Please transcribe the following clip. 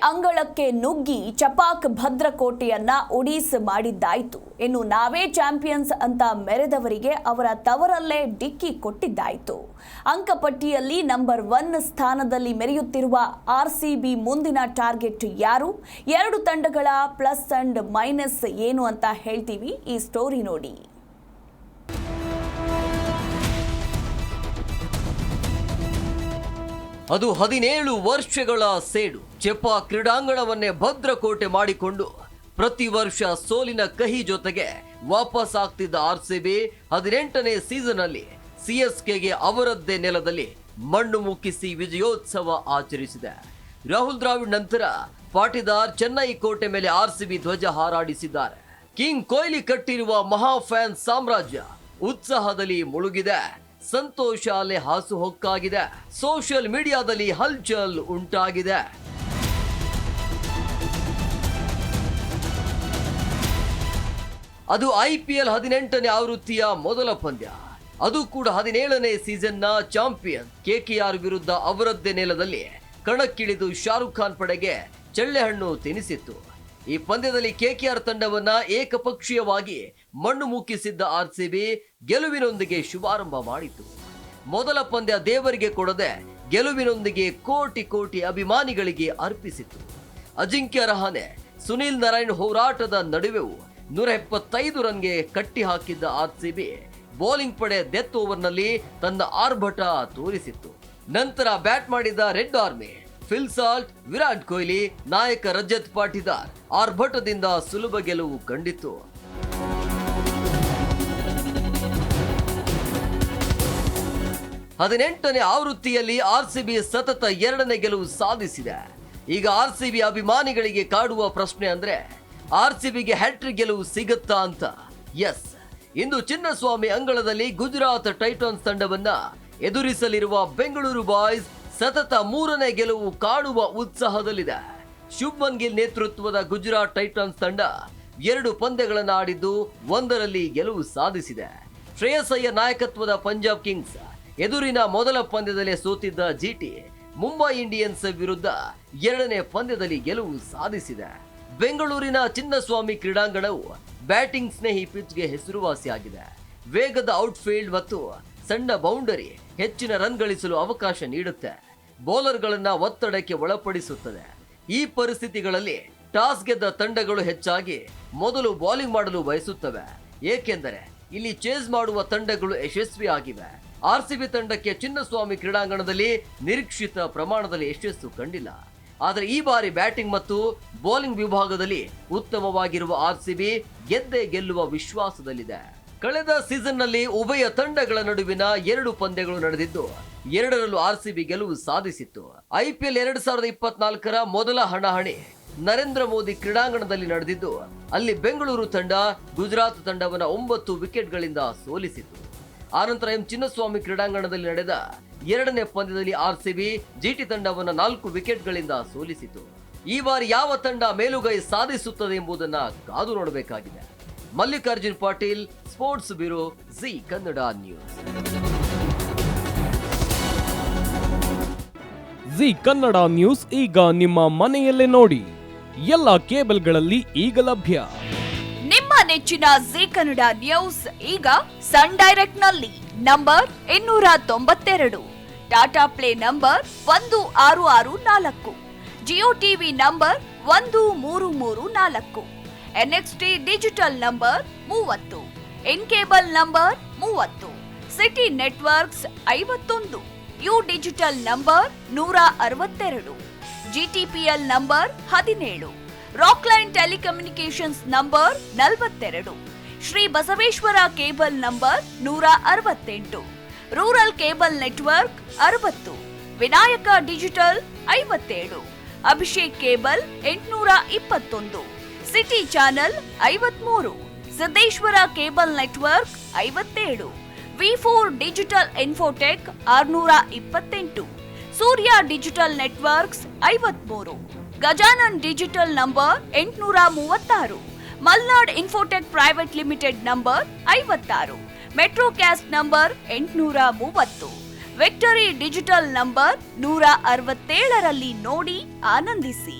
ಅಂಗಳಕ್ಕೆ ನುಗ್ಗಿ ಚಪಾಕ್ ಭದ್ರಕೋಟೆಯನ್ನ ಒಡಿಸ್ ಮಾಡಿದ್ದಾಯ್ತು. ಇನ್ನು ನಾವೇ ಚಾಂಪಿಯನ್ಸ್ ಅಂತ ಮೆರೆದವರಿಗೆ ಅವರ ತವರಲ್ಲೇ ಡಿಕ್ಕಿ ಕೊಟ್ಟಿದ್ದಾಯ್ತು. ಅಂಕಪಟ್ಟಿಯಲ್ಲಿ ನಂಬರ್ 1 ಸ್ಥಾನದಲ್ಲಿ ಮೆರೆಯುತ್ತಿರುವ ಆರ್ಸಿಬಿ ಮುಂದಿನ ಟಾರ್ಗೆಟ್ ಯಾರು? ಎರಡು ತಂಡಗಳ ಪ್ಲಸ್ ಅಂಡ್ ಮೈನಸ್ ಏನು ಅಂತ ಹೇಳ್ತೀವಿ, ಈ ಸ್ಟೋರಿ ನೋಡಿ. ಅದು 17 ವರ್ಷಗಳ ಸೇಡು. ಚೆಪಾ ಕ್ರೀಡಾಂಗಣವನ್ನೇ ಭದ್ರಕೋಟೆ ಮಾಡಿಕೊಂಡು ಪ್ರತಿ ವರ್ಷ ಸೋಲಿನ ಕಹಿ ಜೊತೆಗೆ ವಾಪಸ್ ಆಗ್ತಿದ್ದ ಆರ್ಸಿಬಿ 18ನೇ ಸೀಸನ್ ಅಲ್ಲಿ ಸಿಎಸ್ಕೆಗೆ ಅವರದ್ದೇ ನೆಲದಲ್ಲಿ ಮಣ್ಣು ಮುಕ್ಕಿಸಿ ವಿಜಯೋತ್ಸವ ಆಚರಿಸಿದೆ. ರಾಹುಲ್ ದ್ರಾವಿಡ್ ನಂತರ ಪಾಟಿದಾರ್ ಚೆನ್ನೈ ಕೋಟೆ ಮೇಲೆ ಆರ್ಸಿಬಿ ಧ್ವಜ ಹಾರಾಡಿಸಿದ್ದಾರೆ. ಕಿಂಗ್ ಕೊಹ್ಲಿ ಕಟ್ಟಿರುವ ಮಹಾ ಫ್ಯಾನ್ ಸಾಮ್ರಾಜ್ಯ ಉತ್ಸಾಹದಲ್ಲಿ ಮುಳುಗಿದೆ. ಸಂತೋಷ ಅಲೆ ಹಾಸುಹೊಕ್ಕಾಗಿದೆ. ಸೋಷಿಯಲ್ ಮೀಡಿಯಾದಲ್ಲಿ ಹಲ್ಚಲ್ ಉಂಟಾಗಿದೆ. ಅದು IPL 18ನೇ ಆವೃತ್ತಿಯ ಮೊದಲ ಪಂದ್ಯ. ಅದು ಕೂಡ 17ನೇ ಸೀಸನ್ನ ಚಾಂಪಿಯನ್ KKR ವಿರುದ್ಧ ಅವರದ್ದೇ ನೆಲದಲ್ಲಿ ಕಣಕ್ಕಿಳಿದು ಶಾರುಖ್ ಖಾನ್ ಪಡೆಗೆ ಚಳ್ಳೆಹಣ್ಣು ತಿನಿಸಿತ್ತು. ಈ ಪಂದ್ಯದಲ್ಲಿ KKR ತಂಡವನ್ನ ಏಕಪಕ್ಷೀಯವಾಗಿ ಮಣ್ಣು ಮುಕ್ಕಿಸಿದ್ದ ಆರ್ಸಿಬಿ ಗೆಲುವಿನೊಂದಿಗೆ ಶುಭಾರಂಭ ಮಾಡಿತು. ಮೊದಲ ಪಂದ್ಯ ದೇವರಿಗೆ ಕೊಡದೆ ಗೆಲುವಿನೊಂದಿಗೆ ಕೋಟಿ ಕೋಟಿ ಅಭಿಮಾನಿಗಳಿಗೆ ಅರ್ಪಿಸಿತು. ಅಜಿಂಕ್ಯ ರಹಾನೆ, ಸುನಿಲ್ ನಾರಾಯಣ್ ಹೋರಾಟದ ನಡುವೆಯೂ 175 ರನ್ಗೆ ಕಟ್ಟಿ ಹಾಕಿದ್ದ ಆರ್ಸಿಬಿ ಬೌಲಿಂಗ್ ಪಡೆ ಡೆತ್ ಓವರ್ನಲ್ಲಿ ತನ್ನ ಆರ್ಭಟ ತೋರಿಸಿತ್ತು. ನಂತರ ಬ್ಯಾಟ್ ಮಾಡಿದ red army Phil Salt, Virat Kohli, ನಾಯಕ ರಜತ್ ಪಾಟಿದಾರ್ ಆರ್ಭಟದಿಂದ ಸುಲಭ ಗೆಲುವು ಕಂಡಿತು. ಹದಿನೆಂಟನೇ ಆವೃತ್ತಿಯಲ್ಲಿ ಆರ್ಸಿಬಿ ಸತತ 2ನೇ ಗೆಲುವು ಸಾಧಿಸಿದೆ. ಈಗ ಆರ್ಸಿಬಿ ಅಭಿಮಾನಿಗಳಿಗೆ ಕಾಡುವ ಪ್ರಶ್ನೆ ಅಂದ್ರೆ ಆರ್ಸಿಬಿಗೆ ಹ್ಯಾಟ್ರಿಕ್ ಗೆಲುವು ಸಿಗುತ್ತಾ ಅಂತ. ಎಸ್, ಇಂದು ಚಿನ್ನಸ್ವಾಮಿ ಅಂಗಳದಲ್ಲಿ ಗುಜರಾತ್ ಟೈಟನ್ಸ್ ತಂಡವನ್ನ ಎದುರಿಸಲಿರುವ ಬೆಂಗಳೂರು ಬಾಯ್ಸ್ ಸತತ 3ನೇ ಗೆಲುವು ಕಾಣುವ ಉತ್ಸಾಹದಲ್ಲಿದೆ. ಶುಭ್ಮನ್ ಗಿಲ್ ನೇತೃತ್ವದ ಗುಜರಾತ್ ಟೈಟನ್ಸ್ ತಂಡ 2 ಪಂದ್ಯಗಳನ್ನು ಆಡಿದ್ದು 1ರಲ್ಲಿ ಗೆಲುವು ಸಾಧಿಸಿದೆ. ಶ್ರೇಯಸ್ ಅಯ್ಯರ್ ನಾಯಕತ್ವದ ಪಂಜಾಬ್ ಕಿಂಗ್ಸ್ ಎದುರಿನ ಮೊದಲ ಪಂದ್ಯದಲ್ಲೇ ಸೋತಿದ್ದ ಜಿಟಿ ಮುಂಬೈ ಇಂಡಿಯನ್ಸ್ ವಿರುದ್ಧ 2ನೇ ಪಂದ್ಯದಲ್ಲಿ ಗೆಲುವು ಸಾಧಿಸಿದೆ. ಬೆಂಗಳೂರಿನ ಚಿನ್ನಸ್ವಾಮಿ ಕ್ರೀಡಾಂಗಣವು ಬ್ಯಾಟಿಂಗ್ ಸ್ನೇಹಿ ಪಿಚ್ಗೆ ಹೆಸರುವಾಸಿಯಾಗಿದೆ. ವೇಗದ ಔಟ್ಫೀಲ್ಡ್ ಮತ್ತು ಸಣ್ಣ ಬೌಂಡರಿ ಹೆಚ್ಚಿನ ರನ್ ಗಳಿಸಲು ಅವಕಾಶ ನೀಡುತ್ತೆ. ಬೌಲರ್ಗಳನ್ನ ಒತ್ತಡಕ್ಕೆ ಒಳಪಡಿಸುತ್ತದೆ. ಈ ಪರಿಸ್ಥಿತಿಗಳಲ್ಲಿ ಟಾಸ್ ಗೆದ್ದ ತಂಡಗಳು ಹೆಚ್ಚಾಗಿ ಮೊದಲು ಬೌಲಿಂಗ್ ಮಾಡಲು ಬಯಸುತ್ತವೆ, ಏಕೆಂದರೆ ಇಲ್ಲಿ ಚೇಸ್ ಮಾಡುವ ತಂಡಗಳು ಯಶಸ್ವಿಯಾಗಿವೆ. ಆರ್ಸಿಬಿ ತಂಡಕ್ಕೆ ಚಿನ್ನಸ್ವಾಮಿ ಕ್ರೀಡಾಂಗಣದಲ್ಲಿ ನಿರೀಕ್ಷಿತ ಪ್ರಮಾಣದಲ್ಲಿ ಯಶಸ್ಸು ಕಂಡಿಲ್ಲ. ಆದರೆ ಈ ಬಾರಿ ಬ್ಯಾಟಿಂಗ್ ಮತ್ತು ಬೌಲಿಂಗ್ ವಿಭಾಗದಲ್ಲಿ ಉತ್ತಮವಾಗಿರುವ ಆರ್ಸಿಬಿ ಗೆದ್ದೇ ಗೆಲ್ಲುವ ವಿಶ್ವಾಸದಲ್ಲಿದೆ. ಕಳೆದ ಸೀಸನ್ನಲ್ಲಿ ಉಭಯ ತಂಡಗಳ ನಡುವಿನ 2 ಪಂದ್ಯಗಳು ನಡೆದಿದ್ದು 2ರಲ್ಲೂ ಆರ್ಸಿಬಿ ಗೆಲುವು ಸಾಧಿಸಿತ್ತು. IPL 2024ರ ಮೊದಲ ಹಣಾಹಣಿ ನರೇಂದ್ರ ಮೋದಿ ಕ್ರೀಡಾಂಗಣದಲ್ಲಿ ನಡೆದಿದ್ದು ಅಲ್ಲಿ ಬೆಂಗಳೂರು ತಂಡ ಗುಜರಾತ್ ತಂಡವನ್ನ 9 ವಿಕೆಟ್ಗಳಿಂದ ಸೋಲಿಸಿತು. ಆನಂತರ ಚಿನ್ನಸ್ವಾಮಿ ಕ್ರೀಡಾಂಗಣದಲ್ಲಿ ನಡೆದ 2ನೇ ಪಂದ್ಯದಲ್ಲಿ ಆರ್ಸಿಬಿ ಜಿಟಿ ತಂಡವನ್ನ 4 ವಿಕೆಟ್ಗಳಿಂದ ಸೋಲಿಸಿತು. ಈ ಬಾರಿ ಯಾವ ತಂಡ ಮೇಲುಗೈ ಸಾಧಿಸುತ್ತದೆ ಎಂಬುದನ್ನ ಕಾದು ನೋಡಬೇಕಾಗಿದೆ. Mallikarjun Patil, sports bureau, G Kannada news. G Kannada news ಈಗ ನಿಮ್ಮ ಮನೆಯಲ್ಲೇ ನೋಡಿ. ಎಲ್ಲ ಕೇಬಲ್ಗಳಲ್ಲಿ ಈಗ ಲಭ್ಯ. ನಿಮ್ಮ ನೆಚ್ಚಿನ ಜಿ ಕನ್ನಡ ನ್ಯೂಸ್ ಈಗ ಸನ್ ಡೈರೆಕ್ಟ್ ನಲ್ಲಿ number 292, Tata play number 1664, Jio TV number 1334, NXT digital number 30, in cable number 30, city networks 51, U digital number 162, GTPL number 17, Rockline telecommunications number 42, Shri Basaveshwara cable number 168, rural cable network 60, Vinayaka digital 57, Abhishek cable 821, city channel 53, Siddeshwara cable network 57, V4 digital Infotech 628, Surya digital networks 53, Gajanan digital number 836, Malnad Infotech private limited number 56, Metrocast number 830, Victory digital number 167ರಲ್ಲಿ ನೋಡಿ ಆನಂದಿಸಿ.